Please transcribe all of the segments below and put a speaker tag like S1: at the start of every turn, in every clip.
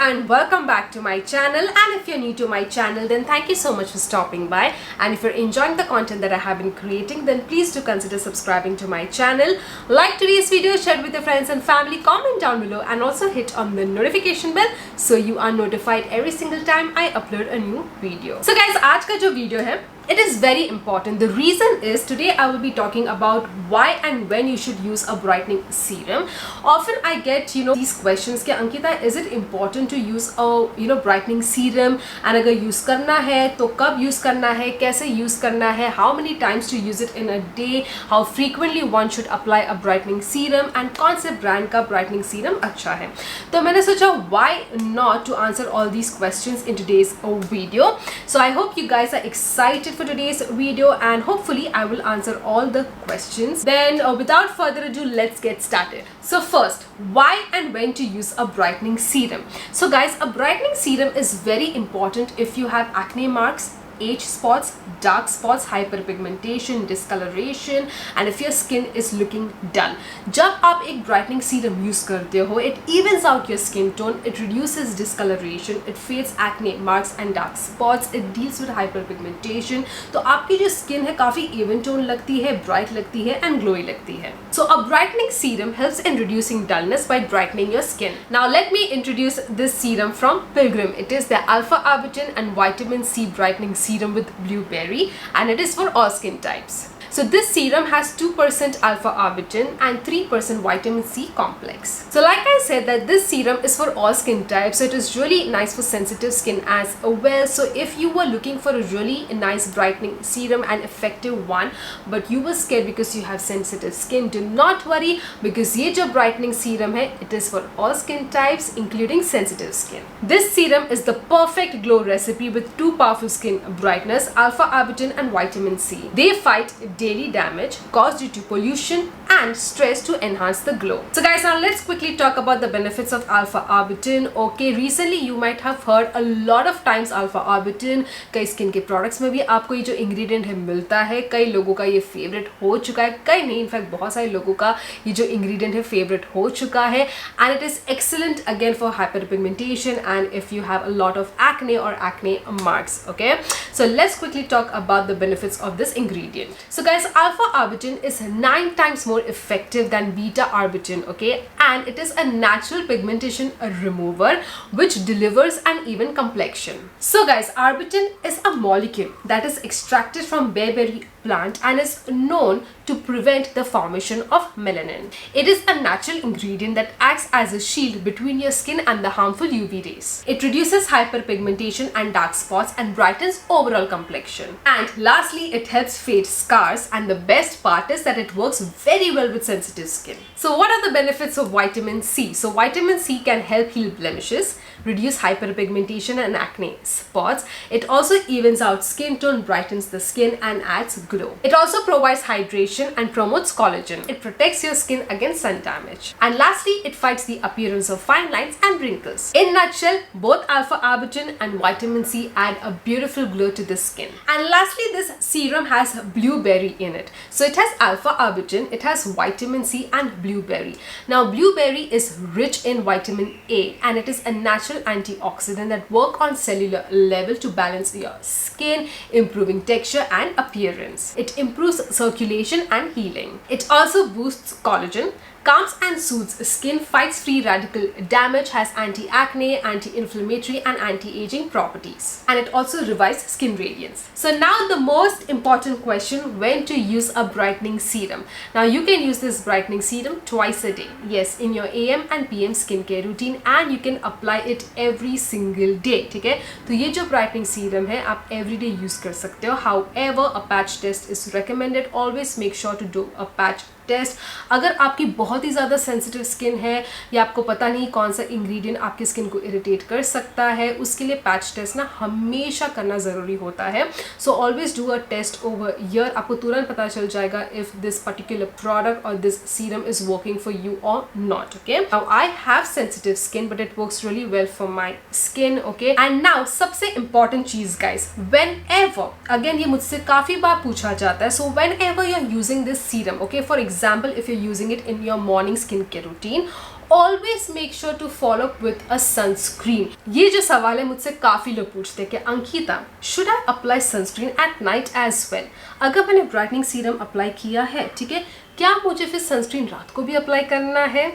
S1: And welcome back to my channel. And if you're new to my channel, then thank you so much for stopping by. And if you're enjoying the content that I have been creating, then please do consider subscribing to my channel. Like today's video, share it with your friends and family, comment down below, and also hit on the notification bell so you are notified every single time I upload a new video. So guys, आज का जो video है, it is very important. The reason is today I will be talking about why and when you should use a brightening serum. Often I get these questions कि Ankita, is it important to use a brightening serum, and अगर use करना है तो कब use करना है, कैसे use करना है, how many times to use it in a day, how frequently one should apply a brightening serum, and कौन से brand का brightening serum अच्छा है. तो मैंने सोचा why not to answer all these questions in today's video. So I hope you guys are excited for today's video, and hopefully I will answer all the questions. Then without further ado, let's get started. So first, why and when to use a brightening serum. So guys, a brightening serum is very important if you have acne marks, age spots, dark spots, hyperpigmentation, discoloration, and if your skin is looking dull. जब आप एक brightening serum use करते हो, it evens out your skin tone, it reduces discoloration, it fades acne marks and dark spots, it deals with hyperpigmentation. तो आपकी जो skin है काफी even tone लगती है, bright लगती है, and glowy लगती है. So a brightening serum helps in reducing dullness by brightening your skin. Now let me introduce this serum from Pilgrim. It is the Alpha Arbutin and Vitamin C Brightening Serum with blueberry, and it is for all skin types. So this serum has 2% alpha arbutin and 3% vitamin C complex. So like I said that this serum is for all skin types, so it is really nice for sensitive skin as well. So if you were looking for a really nice brightening serum and effective one, but you were scared because you have sensitive skin, do not worry, because ये जो brightening serum है, it is for all skin types including sensitive skin. This serum is the perfect glow recipe with two powerful skin brighteners, alpha arbutin and vitamin C. They fight daily damage caused due to pollution and stress to enhance the glow. So guys, now let's quickly talk about the benefits of alpha arbutin. Okay, recently you might have heard a lot of times alpha arbutin. कई skin के products में भी आपको ये जो ingredient है मिलता है. कई लोगों का ये favorite हो चुका है, कई नहीं, in fact बहुत सारे लोगों का ये जो ingredient है favorite हो चुका है, and it is excellent again for hyperpigmentation and if you have a lot of acne or acne marks. Okay, so let's quickly talk about the benefits of this ingredient. So guys, alpha arbutin is 9 times more effective than beta arbutin, okay, and it is a natural pigmentation remover which delivers an even complexion. So guys, arbutin is a molecule that is extracted from bearberry plant and is known to prevent the formation of melanin. It is a natural ingredient that acts as a shield between your skin and the harmful UV rays. It reduces hyperpigmentation and dark spots and brightens overall complexion. And lastly, it helps fade scars, and the best part is that it works very well with sensitive skin. So what are the benefits of vitamin C? So vitamin C can help heal blemishes, reduce hyperpigmentation and acne spots. It also evens out skin tone, brightens the skin, and adds glow. It also provides hydration and promotes collagen. It protects your skin against sun damage. And lastly, it fights the appearance of fine lines and wrinkles. In a nutshell, both alpha arbutin and vitamin C add a beautiful glow to the skin. And lastly, this serum has blueberry in it. So it has alpha arbutin, it has vitamin C and blueberry. Now blueberry is rich in vitamin A, and it is a natural antioxidant that work on cellular level to balance your skin, improving texture and appearance. It improves circulation and healing. It also boosts collagen, calms and soothes skin, fights free radical damage, has anti-acne, anti-inflammatory and anti-aging properties, and it also revives skin radiance. So now the most important question, when to use a brightening serum. Now you can use this brightening serum twice a day, yes, in your AM and PM skincare routine, and you can apply it every single day. ठीक है, तो ये जो brightening serum है आप everyday use कर सकते हो. However, a patch test is recommended. Always make sure to do a patch test. अगर आपकी बहुत बहुत ही ज़्यादा सेंसिटिव स्किन है या आपको पता नहीं कौन सा इंग्रेडिएंट आपकी स्किन को इरिटेट कर सकता है, उसके लिए पैच टेस्ट ना हमेशा करना ज़रूरी होता है. So always do a test over year. आपको तुरंत पता चल जाएगा इफ दिस पर्टिकुलर प्रोडक्ट और this serum is working for you और not. Okay, now I have sensitive skin but it works really well for my skin. Okay, and now सबसे important चीज guys, whenever, again ये मुझसे काफी बार पूछा जाता है, so whenever you are using this serum, okay, for example if you using it in your morning skin care routine, always make sure to follow up with a sunscreen. ये जो सवाल है मुझसे काफी लोग पूछते हैं कि Ankita, should I apply sunscreen at night as well? अगर मैंने ब्राइटनिंग सीरम अप्लाई किया है, ठीक है, क्या मुझे फिर सनस्क्रीन रात को भी अप्लाई करना है?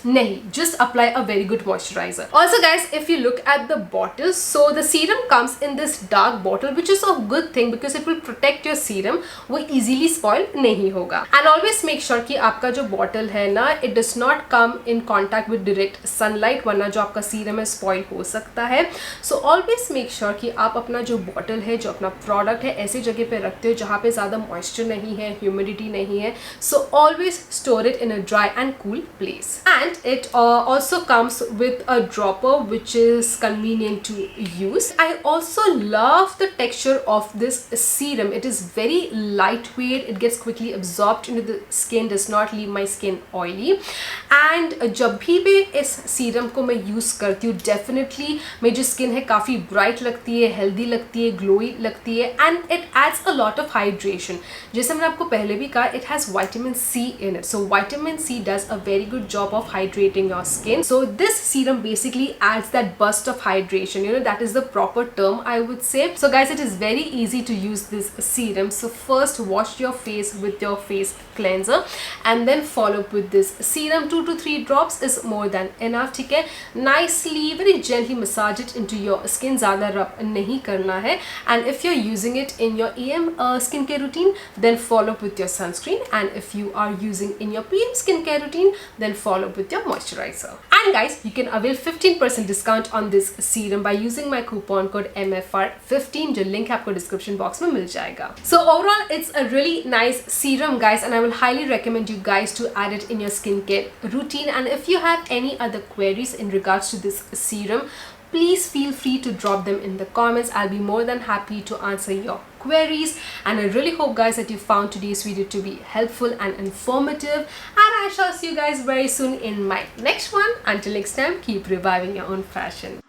S1: नहीं, just apply a very good moisturizer. Also guys, if you look at the bottle, so the serum comes in this dark bottle, which is a good thing because it will protect your serum. वो easily spoil नहीं होगा. And always make sure कि आपका जो bottle है ना, it does not come in contact with direct sunlight, वरना जो आपका serum है spoil हो सकता है. So always make sure कि आप अपना जो bottle है, जो अपना product है, ऐसी जगह पे रखते हो जहाँ पे ज़्यादा moisture नहीं है, humidity नहीं है. So always store it in a dry and cool place. And it also comes with a dropper which is convenient to use. I also love the texture of this serum. It is very lightweight, it gets quickly absorbed into the skin, does not leave my skin oily. And जब भी इस serum को मैं use करती हूँ, definitely मेरी जो skin है काफ़ी ब्राइट लगती है, हेल्दी लगती है, ग्लोई लगती है, and it adds a lot of hydration. जैसे मैंने आपको पहले भी कहा, it has vitamin C in it, so vitamin C does a very good job of hydrating your skin. So this serum basically adds that burst of hydration, you know, that is the proper term I would say. So guys, it is very easy to use this serum. So first wash your face with your face cleanser and then follow up with this serum. 2 to 3 drops is more than enough. ठीक है, nicely very gently massage it into your skin, ज़्यादा rub नहीं करना है. And if you're using it in your AM skincare routine, then follow up with your sunscreen. And if you are using in your PM skincare routine, then follow up with your moisturizer. And guys, you can avail 15% discount on this serum by using my coupon code MFR15, जो link आपको description box में मिल जाएगा. So overall, it's a really nice serum guys, and I will highly recommend you guys to add it in your skincare routine. And if you have any other queries in regards to this serum, please feel free to drop them in the comments. I'll be more than happy to answer your queries. And I really hope guys that you found today's video to be helpful and informative, and I shall see you guys very soon in my next one. Until next time, keep reviving your own fashion.